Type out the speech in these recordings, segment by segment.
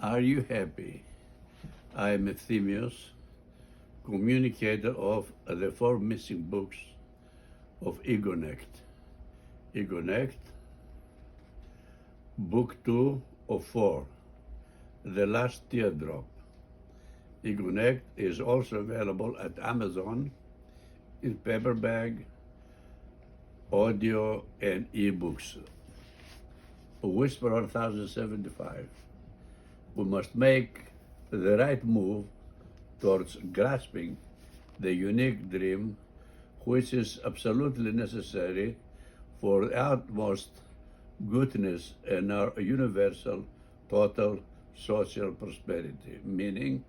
Are you happy? I am Ephemius, communicator of the four missing books of Egonect. Egonect, book 2 of 4, The Last Teardrop. Egonect is also available at Amazon in paperback, audio, and ebooks. Whisper 1075. We must make the right move towards grasping the unique dream which is absolutely necessary for the utmost goodness and our universal, total social prosperity, meaning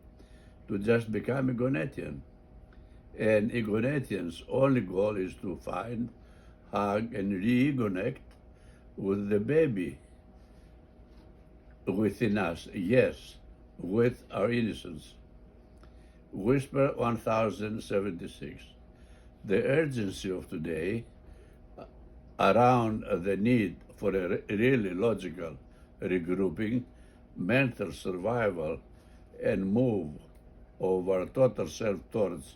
to just become Egonetian. And Egonetian's only goal is to find, hug, and re-Egonect with the baby within us, yes, with our innocence. Whisper 1076. The urgency of today around the need for a really logical regrouping, mental survival, and move of our total self towards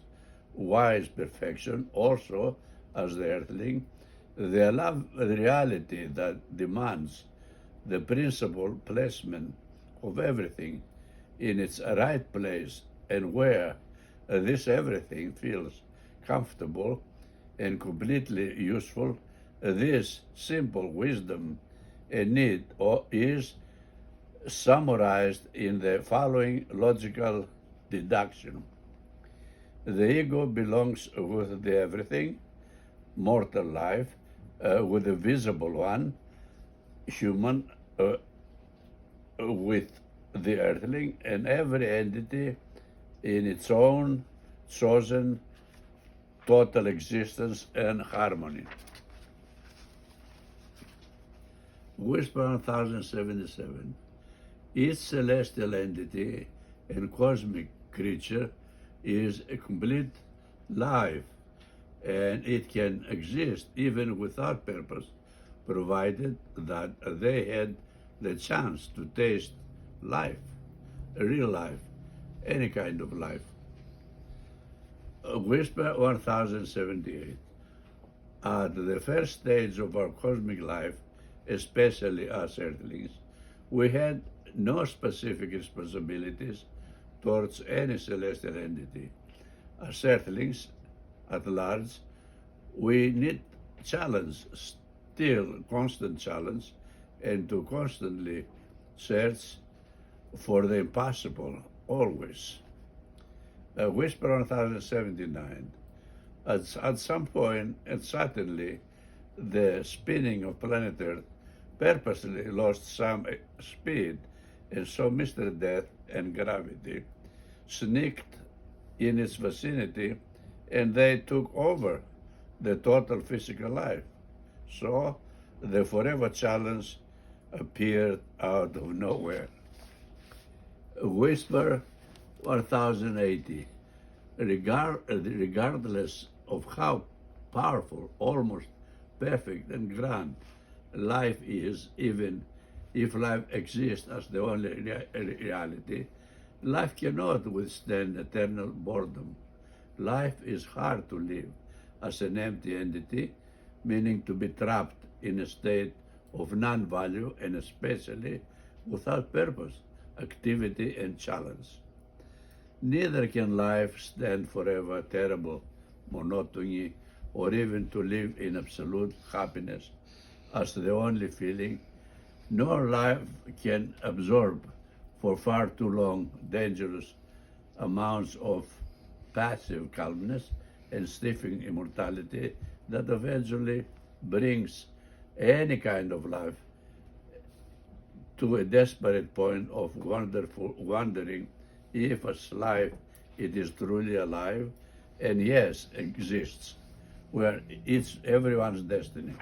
wise perfection, also as the earthling, the love reality that demands the principal placement of everything in its right place and where this everything feels comfortable and completely useful. This simple wisdom and need is summarized in the following logical deduction. The ego belongs with the everything, mortal life, with the visible one, human, with the earthling, and every entity in its own chosen total existence and harmony. Whisper 1077. Each celestial entity and cosmic creature is a complete life, and it can exist even without purpose, provided that they had the chance to taste life, real life, any kind of life. Whisper 1078. At the first stage of our cosmic life, especially us earthlings, we had no specific responsibilities towards any celestial entity. As earthlings at large, we need challenge, still constant challenge, and to constantly search for the impossible, always. Whisper 1079. At some point, and suddenly, the spinning of planet Earth purposely lost some speed, and so Mr.Death and gravity sneaked in its vicinity, and they took over the total physical life. So the forever challenge appeared out of nowhere. Whisper 1080. Regardless of how powerful, almost perfect and grand life is, even if life exists as the only reality, life cannot withstand eternal boredom. Life is hard to live as an empty entity, meaning to be trapped in a state of non-value and especially without purpose, activity, and challenge. Neither can life stand forever terrible monotony or even to live in absolute happiness as the only feeling, nor life can absorb for far too long dangerous amounts of passive calmness and stifling immortality that eventually brings any kind of life to a desperate point of wondering if as life it is truly alive and yes exists, where it's everyone's destiny.